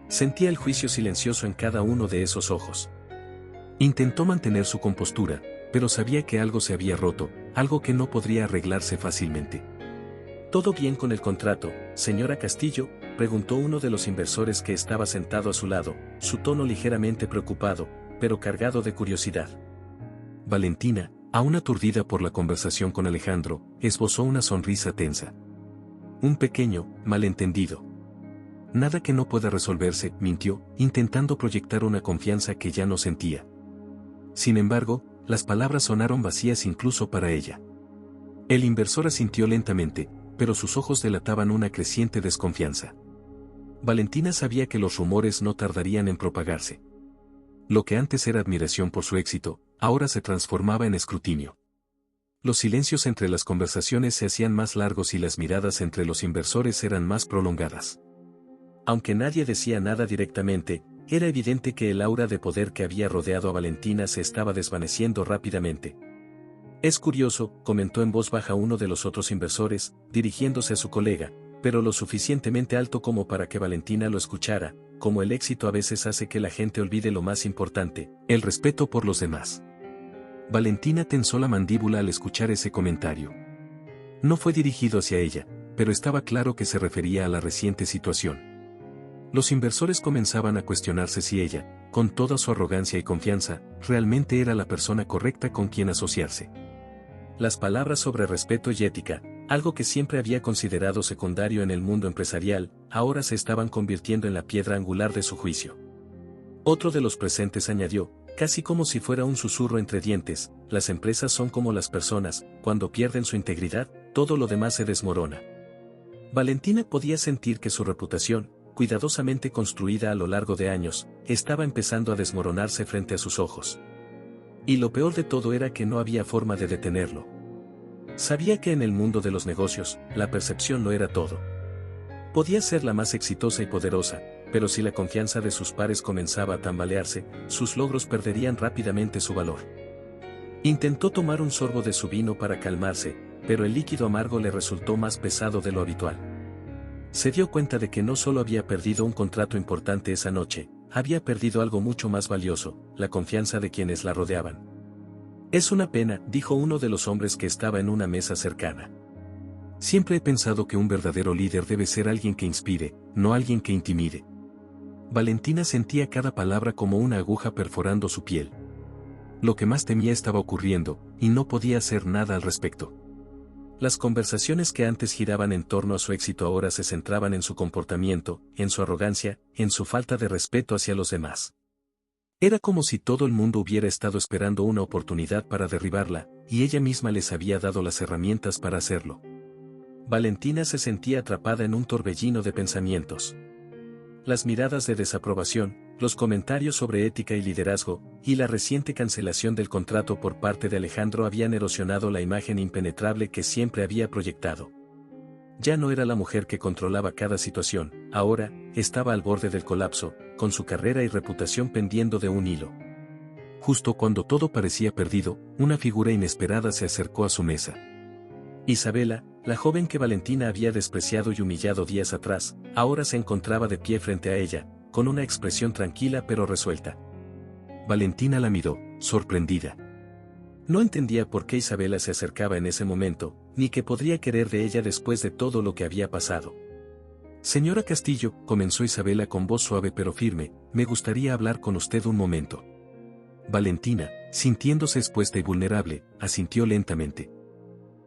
Sentía el juicio silencioso en cada uno de esos ojos. Intentó mantener su compostura, pero sabía que algo se había roto, algo que no podría arreglarse fácilmente. ¿Todo bien con el contrato, señora Castillo?, preguntó uno de los inversores que estaba sentado a su lado, su tono ligeramente preocupado, pero cargado de curiosidad. Valentina, aún aturdida por la conversación con Alejandro, esbozó una sonrisa tensa. Un pequeño malentendido. Nada que no pueda resolverse, mintió, intentando proyectar una confianza que ya no sentía. Sin embargo, las palabras sonaron vacías incluso para ella. El inversor asintió lentamente, pero sus ojos delataban una creciente desconfianza. Valentina sabía que los rumores no tardarían en propagarse. Lo que antes era admiración por su éxito, ahora se transformaba en escrutinio. Los silencios entre las conversaciones se hacían más largos y las miradas entre los inversores eran más prolongadas. Aunque nadie decía nada directamente, era evidente que el aura de poder que había rodeado a Valentina se estaba desvaneciendo rápidamente. Es curioso, comentó en voz baja uno de los otros inversores, dirigiéndose a su colega, pero lo suficientemente alto como para que Valentina lo escuchara, como el éxito a veces hace que la gente olvide lo más importante, el respeto por los demás. Valentina tensó la mandíbula al escuchar ese comentario. No fue dirigido hacia ella, pero estaba claro que se refería a la reciente situación. Los inversores comenzaban a cuestionarse si ella, con toda su arrogancia y confianza, realmente era la persona correcta con quien asociarse. Las palabras sobre respeto y ética, algo que siempre había considerado secundario en el mundo empresarial, ahora se estaban convirtiendo en la piedra angular de su juicio. Otro de los presentes añadió, casi como si fuera un susurro entre dientes, las empresas son como las personas, cuando pierden su integridad, todo lo demás se desmorona. Valentina podía sentir que su reputación, cuidadosamente construida a lo largo de años, estaba empezando a desmoronarse frente a sus ojos. Y lo peor de todo era que no había forma de detenerlo. Sabía que en el mundo de los negocios, la percepción lo era todo. Podía ser la más exitosa y poderosa, pero si la confianza de sus pares comenzaba a tambalearse, sus logros perderían rápidamente su valor. Intentó tomar un sorbo de su vino para calmarse, pero el líquido amargo le resultó más pesado de lo habitual. Se dio cuenta de que no solo había perdido un contrato importante esa noche, había perdido algo mucho más valioso, la confianza de quienes la rodeaban. Es una pena, dijo uno de los hombres que estaba en una mesa cercana. Siempre he pensado que un verdadero líder debe ser alguien que inspire, no alguien que intimide. Valentina sentía cada palabra como una aguja perforando su piel. Lo que más temía estaba ocurriendo, y no podía hacer nada al respecto. Las conversaciones que antes giraban en torno a su éxito ahora se centraban en su comportamiento, en su arrogancia, en su falta de respeto hacia los demás. Era como si todo el mundo hubiera estado esperando una oportunidad para derribarla, y ella misma les había dado las herramientas para hacerlo. Valentina se sentía atrapada en un torbellino de pensamientos. Las miradas de desaprobación, los comentarios sobre ética y liderazgo, y la reciente cancelación del contrato por parte de Alejandro habían erosionado la imagen impenetrable que siempre había proyectado. Ya no era la mujer que controlaba cada situación, ahora, estaba al borde del colapso, con su carrera y reputación pendiendo de un hilo. Justo cuando todo parecía perdido, una figura inesperada se acercó a su mesa. Isabela, la joven que Valentina había despreciado y humillado días atrás, ahora se encontraba de pie frente a ella, con una expresión tranquila pero resuelta. Valentina la miró, sorprendida. No entendía por qué Isabela se acercaba en ese momento, ni qué podría querer de ella después de todo lo que había pasado. Señora Castillo, comenzó Isabela con voz suave pero firme, me gustaría hablar con usted un momento. Valentina, sintiéndose expuesta y vulnerable, asintió lentamente.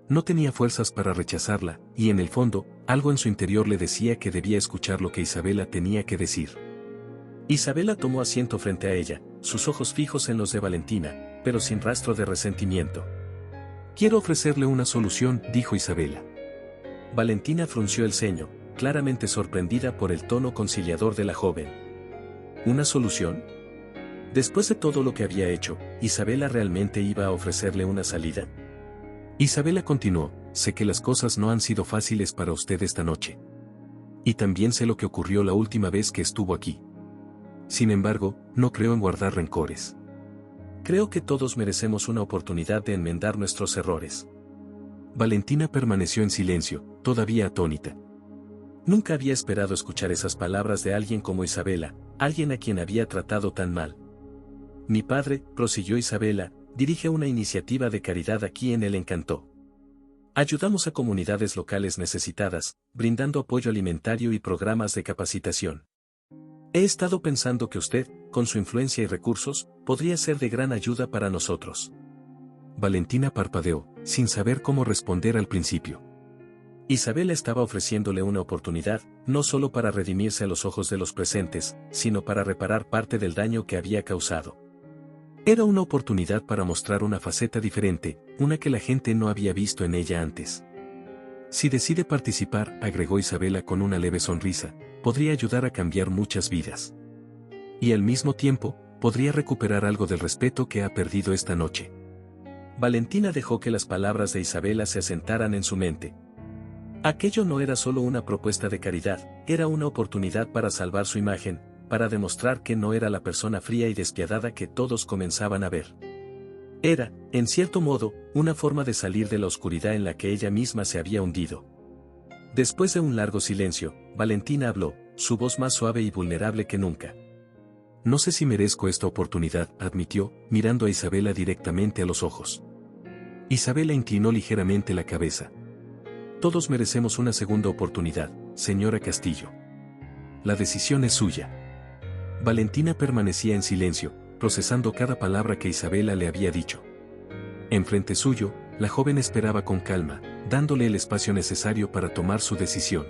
No tenía fuerzas para rechazarla, y en el fondo, algo en su interior le decía que debía escuchar lo que Isabela tenía que decir. Isabela tomó asiento frente a ella, sus ojos fijos en los de Valentina, pero sin rastro de resentimiento. «Quiero ofrecerle una solución», dijo Isabela. Valentina frunció el ceño, claramente sorprendida por el tono conciliador de la joven. ¿Una solución? Después de todo lo que había hecho, ¿Isabela realmente iba a ofrecerle una salida? Isabela continuó: «Sé que las cosas no han sido fáciles para usted esta noche. Y también sé lo que ocurrió la última vez que estuvo aquí. Sin embargo, no creo en guardar rencores. Creo que todos merecemos una oportunidad de enmendar nuestros errores». Valentina permaneció en silencio, todavía atónita. Nunca había esperado escuchar esas palabras de alguien como Isabela, alguien a quien había tratado tan mal. «Mi padre», prosiguió Isabela, «dirige una iniciativa de caridad aquí en El Encanto. Ayudamos a comunidades locales necesitadas, brindando apoyo alimentario y programas de capacitación. He estado pensando que usted, con su influencia y recursos, podría ser de gran ayuda para nosotros». Valentina parpadeó, sin saber cómo responder al principio. Isabela estaba ofreciéndole una oportunidad, no solo para redimirse a los ojos de los presentes, sino para reparar parte del daño que había causado. Era una oportunidad para mostrar una faceta diferente, una que la gente no había visto en ella antes. «Si decide participar», agregó Isabela con una leve sonrisa, «podría ayudar a cambiar muchas vidas. Y al mismo tiempo, podría recuperar algo del respeto que ha perdido esta noche». Valentina dejó que las palabras de Isabela se asentaran en su mente. Aquello no era solo una propuesta de caridad, era una oportunidad para salvar su imagen, para demostrar que no era la persona fría y despiadada que todos comenzaban a ver. Era, en cierto modo, una forma de salir de la oscuridad en la que ella misma se había hundido. Después de un largo silencio, Valentina habló, su voz más suave y vulnerable que nunca. «No sé si merezco esta oportunidad», admitió, mirando a Isabela directamente a los ojos. Isabela inclinó ligeramente la cabeza. «Todos merecemos una segunda oportunidad, señora Castillo. La decisión es suya». Valentina permanecía en silencio, procesando cada palabra que Isabela le había dicho. Enfrente suyo, la joven esperaba con calma, dándole el espacio necesario para tomar su decisión.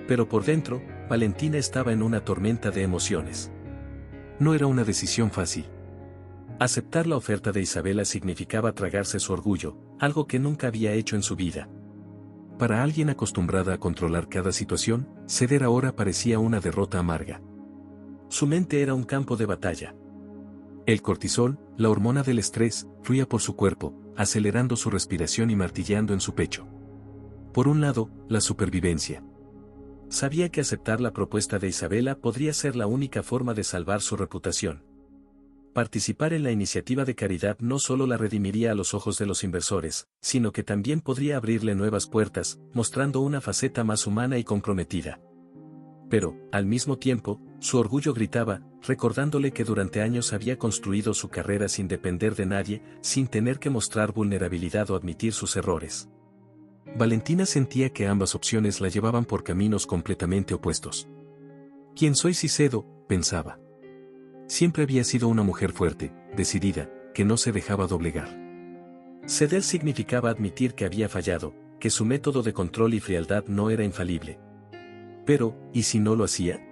Pero por dentro, Valentina estaba en una tormenta de emociones. No era una decisión fácil. Aceptar la oferta de Isabela significaba tragarse su orgullo, algo que nunca había hecho en su vida. Para alguien acostumbrada a controlar cada situación, ceder ahora parecía una derrota amarga. Su mente era un campo de batalla. El cortisol, la hormona del estrés, fluía por su cuerpo, acelerando su respiración y martilleando en su pecho. Por un lado, la supervivencia. Sabía que aceptar la propuesta de Isabela podría ser la única forma de salvar su reputación. Participar en la iniciativa de caridad no solo la redimiría a los ojos de los inversores, sino que también podría abrirle nuevas puertas, mostrando una faceta más humana y comprometida. Pero, al mismo tiempo, su orgullo gritaba, recordándole que durante años había construido su carrera sin depender de nadie, sin tener que mostrar vulnerabilidad o admitir sus errores. Valentina sentía que ambas opciones la llevaban por caminos completamente opuestos. «¿Quién soy si cedo?», pensaba. Siempre había sido una mujer fuerte, decidida, que no se dejaba doblegar. Ceder significaba admitir que había fallado, que su método de control y frialdad no era infalible. Pero, ¿y si no lo hacía?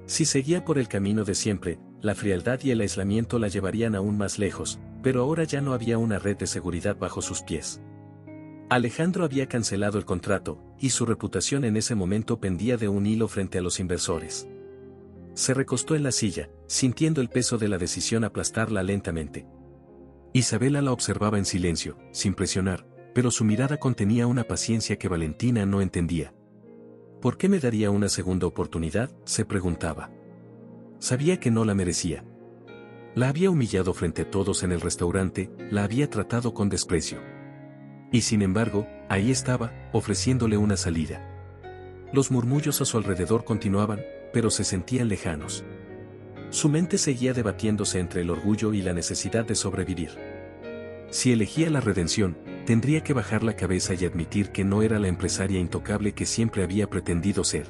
Si seguía por el camino de siempre, la frialdad y el aislamiento la llevarían aún más lejos, pero ahora ya no había una red de seguridad bajo sus pies. Alejandro había cancelado el contrato, y su reputación en ese momento pendía de un hilo frente a los inversores. Se recostó en la silla, sintiendo el peso de la decisión aplastarla lentamente. Isabela la observaba en silencio, sin presionar, pero su mirada contenía una paciencia que Valentina no entendía. ¿Por qué me daría una segunda oportunidad?, se preguntaba. Sabía que no la merecía. La había humillado frente a todos en el restaurante, la había tratado con desprecio. Y sin embargo, ahí estaba, ofreciéndole una salida. Los murmullos a su alrededor continuaban, pero se sentían lejanos. Su mente seguía debatiéndose entre el orgullo y la necesidad de sobrevivir. Si elegía la redención, tendría que bajar la cabeza y admitir que no era la empresaria intocable que siempre había pretendido ser.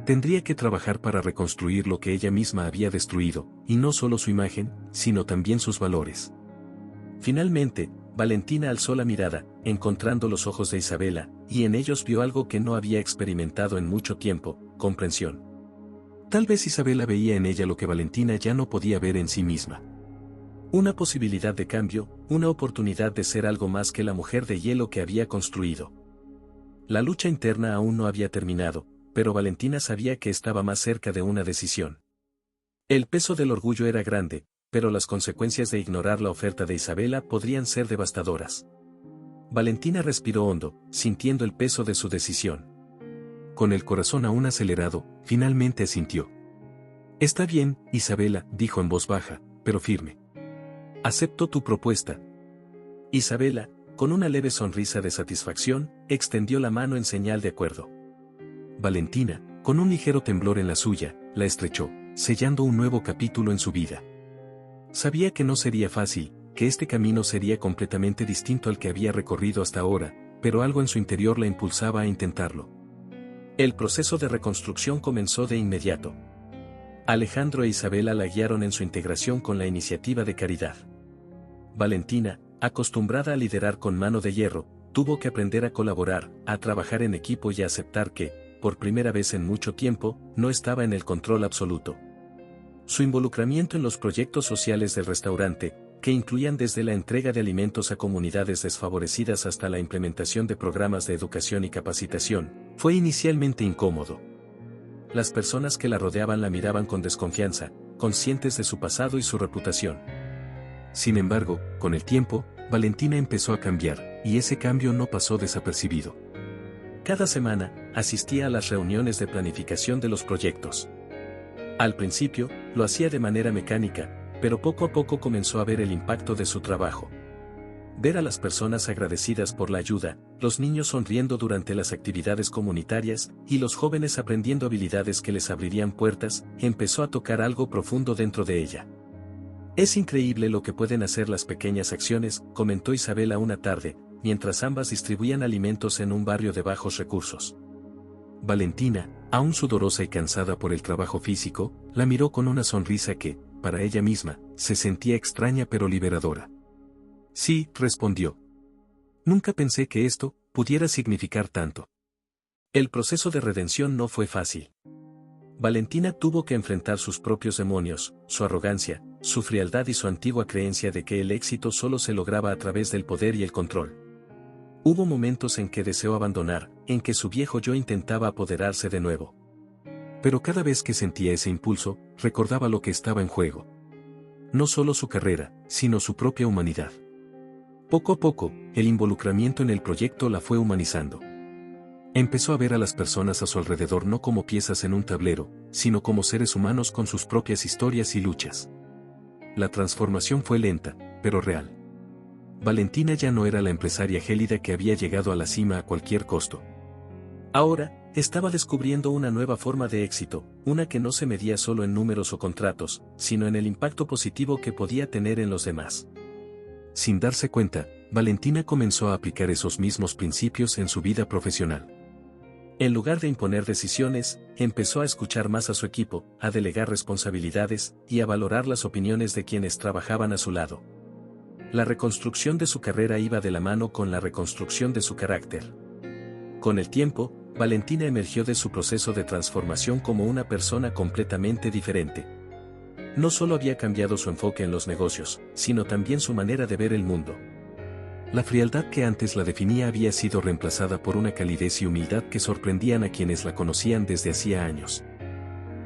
Tendría que trabajar para reconstruir lo que ella misma había destruido, y no solo su imagen, sino también sus valores. Finalmente, Valentina alzó la mirada, encontrando los ojos de Isabela, y en ellos vio algo que no había experimentado en mucho tiempo: comprensión. Tal vez Isabela veía en ella lo que Valentina ya no podía ver en sí misma. Una posibilidad de cambio, una oportunidad de ser algo más que la mujer de hielo que había construido. La lucha interna aún no había terminado, pero Valentina sabía que estaba más cerca de una decisión. El peso del orgullo era grande, pero las consecuencias de ignorar la oferta de Isabela podrían ser devastadoras. Valentina respiró hondo, sintiendo el peso de su decisión. Con el corazón aún acelerado, finalmente asintió. «Está bien, Isabela», dijo en voz baja, pero firme. «Acepto tu propuesta». Isabela, con una leve sonrisa de satisfacción, extendió la mano en señal de acuerdo. Valentina, con un ligero temblor en la suya, la estrechó, sellando un nuevo capítulo en su vida. Sabía que no sería fácil, que este camino sería completamente distinto al que había recorrido hasta ahora, pero algo en su interior la impulsaba a intentarlo. El proceso de reconstrucción comenzó de inmediato. Alejandro e Isabela la guiaron en su integración con la iniciativa de caridad. Valentina, acostumbrada a liderar con mano de hierro, tuvo que aprender a colaborar, a trabajar en equipo y a aceptar que, por primera vez en mucho tiempo, no estaba en el control absoluto. Su involucramiento en los proyectos sociales del restaurante, que incluían desde la entrega de alimentos a comunidades desfavorecidas hasta la implementación de programas de educación y capacitación, fue inicialmente incómodo. Las personas que la rodeaban la miraban con desconfianza, conscientes de su pasado y su reputación. Sin embargo, con el tiempo, Valentina empezó a cambiar, y ese cambio no pasó desapercibido. Cada semana, asistía a las reuniones de planificación de los proyectos. Al principio, lo hacía de manera mecánica, pero poco a poco comenzó a ver el impacto de su trabajo. Ver a las personas agradecidas por la ayuda, los niños sonriendo durante las actividades comunitarias, y los jóvenes aprendiendo habilidades que les abrirían puertas, empezó a tocar algo profundo dentro de ella. «Es increíble lo que pueden hacer las pequeñas acciones», comentó Isabela una tarde, mientras ambas distribuían alimentos en un barrio de bajos recursos. Valentina, aún sudorosa y cansada por el trabajo físico, la miró con una sonrisa que, para ella misma, se sentía extraña pero liberadora. «Sí», respondió. «Nunca pensé que esto pudiera significar tanto». El proceso de redención no fue fácil. Valentina tuvo que enfrentar sus propios demonios, su arrogancia, su frialdad y su antigua creencia de que el éxito solo se lograba a través del poder y el control. Hubo momentos en que deseó abandonar, en que su viejo yo intentaba apoderarse de nuevo. Pero cada vez que sentía ese impulso, recordaba lo que estaba en juego. No solo su carrera, sino su propia humanidad. Poco a poco, el involucramiento en el proyecto la fue humanizando. Empezó a ver a las personas a su alrededor no como piezas en un tablero, sino como seres humanos con sus propias historias y luchas. La transformación fue lenta, pero real. Valentina ya no era la empresaria gélida que había llegado a la cima a cualquier costo. Ahora, estaba descubriendo una nueva forma de éxito, una que no se medía solo en números o contratos, sino en el impacto positivo que podía tener en los demás. Sin darse cuenta, Valentina comenzó a aplicar esos mismos principios en su vida profesional. En lugar de imponer decisiones, empezó a escuchar más a su equipo, a delegar responsabilidades, y a valorar las opiniones de quienes trabajaban a su lado. La reconstrucción de su carrera iba de la mano con la reconstrucción de su carácter. Con el tiempo, Valentina emergió de su proceso de transformación como una persona completamente diferente. No solo había cambiado su enfoque en los negocios, sino también su manera de ver el mundo. La frialdad que antes la definía había sido reemplazada por una calidez y humildad que sorprendían a quienes la conocían desde hacía años.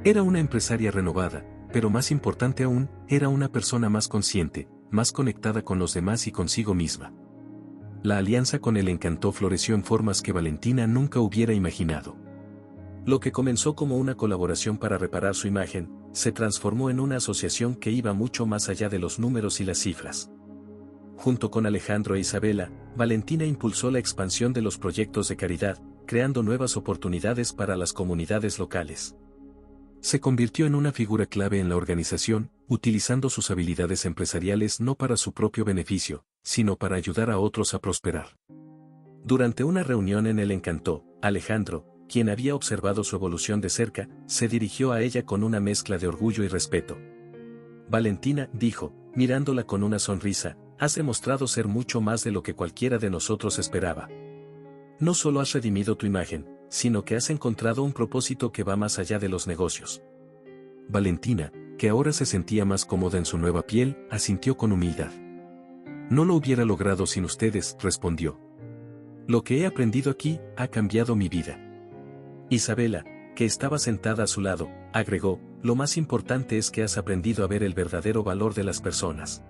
Era una empresaria renovada, pero más importante aún, era una persona más consciente, más conectada con los demás y consigo misma. La alianza con el Encantó floreció en formas que Valentina nunca hubiera imaginado. Lo que comenzó como una colaboración para reparar su imagen, se transformó en una asociación que iba mucho más allá de los números y las cifras. Junto con Alejandro e Isabela, Valentina impulsó la expansión de los proyectos de caridad, creando nuevas oportunidades para las comunidades locales. Se convirtió en una figura clave en la organización, utilizando sus habilidades empresariales no para su propio beneficio, sino para ayudar a otros a prosperar. Durante una reunión en el Encantó, Alejandro, quien había observado su evolución de cerca, se dirigió a ella con una mezcla de orgullo y respeto. Valentina, dijo, mirándola con una sonrisa, has demostrado ser mucho más de lo que cualquiera de nosotros esperaba. No solo has redimido tu imagen, sino que has encontrado un propósito que va más allá de los negocios. Valentina, que ahora se sentía más cómoda en su nueva piel, asintió con humildad. No lo hubiera logrado sin ustedes, respondió. Lo que he aprendido aquí, ha cambiado mi vida. Isabela, que estaba sentada a su lado, agregó, lo más importante es que has aprendido a ver el verdadero valor de las personas.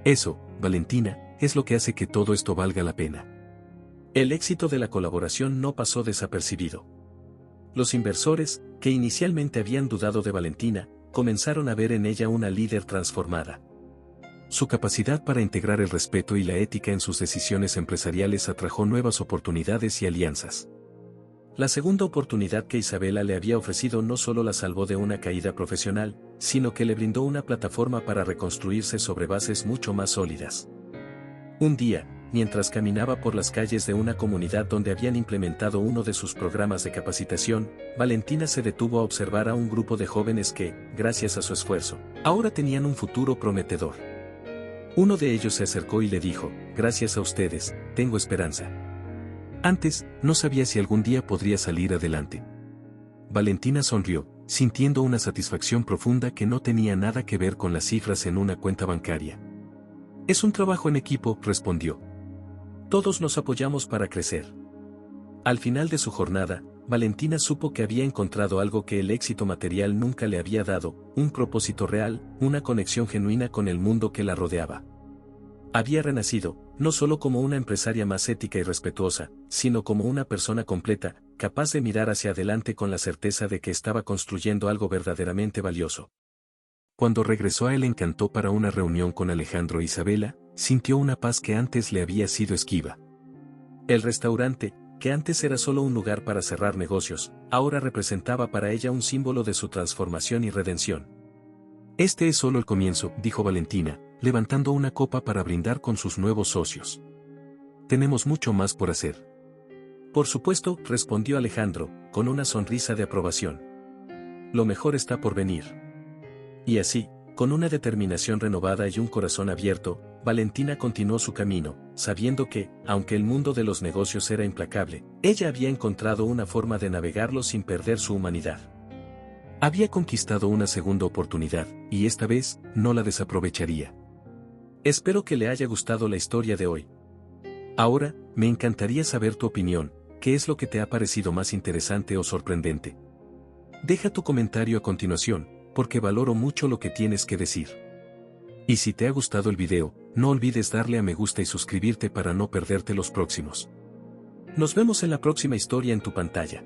Eso, Valentina, es lo que hace que todo esto valga la pena. El éxito de la colaboración no pasó desapercibido. Los inversores, que inicialmente habían dudado de Valentina, comenzaron a ver en ella una líder transformada. Su capacidad para integrar el respeto y la ética en sus decisiones empresariales atrajo nuevas oportunidades y alianzas. La segunda oportunidad que Isabela le había ofrecido no solo la salvó de una caída profesional, sino que le brindó una plataforma para reconstruirse sobre bases mucho más sólidas. Un día, mientras caminaba por las calles de una comunidad donde habían implementado uno de sus programas de capacitación, Valentina se detuvo a observar a un grupo de jóvenes que, gracias a su esfuerzo, ahora tenían un futuro prometedor. Uno de ellos se acercó y le dijo, gracias a ustedes, tengo esperanza. Antes, no sabía si algún día podría salir adelante. Valentina sonrió, sintiendo una satisfacción profunda que no tenía nada que ver con las cifras en una cuenta bancaria. Es un trabajo en equipo, respondió. Todos nos apoyamos para crecer. Al final de su jornada, Valentina supo que había encontrado algo que el éxito material nunca le había dado, un propósito real, una conexión genuina con el mundo que la rodeaba. Había renacido, no solo como una empresaria más ética y respetuosa, sino como una persona completa, capaz de mirar hacia adelante con la certeza de que estaba construyendo algo verdaderamente valioso. Cuando regresó a El Encanto para una reunión con Alejandro e Isabela, sintió una paz que antes le había sido esquiva. El restaurante, que antes era solo un lugar para cerrar negocios, ahora representaba para ella un símbolo de su transformación y redención. Este es solo el comienzo, dijo Valentina, levantando una copa para brindar con sus nuevos socios. Tenemos mucho más por hacer. Por supuesto, respondió Alejandro, con una sonrisa de aprobación. Lo mejor está por venir. Y así, con una determinación renovada y un corazón abierto, Valentina continuó su camino, sabiendo que, aunque el mundo de los negocios era implacable, ella había encontrado una forma de navegarlo sin perder su humanidad. Había conquistado una segunda oportunidad, y esta vez, no la desaprovecharía. Espero que le haya gustado la historia de hoy. Ahora, me encantaría saber tu opinión, ¿qué es lo que te ha parecido más interesante o sorprendente? Deja tu comentario a continuación, porque valoro mucho lo que tienes que decir. Y si te ha gustado el video, no olvides darle a me gusta y suscribirte para no perderte los próximos. Nos vemos en la próxima historia en tu pantalla.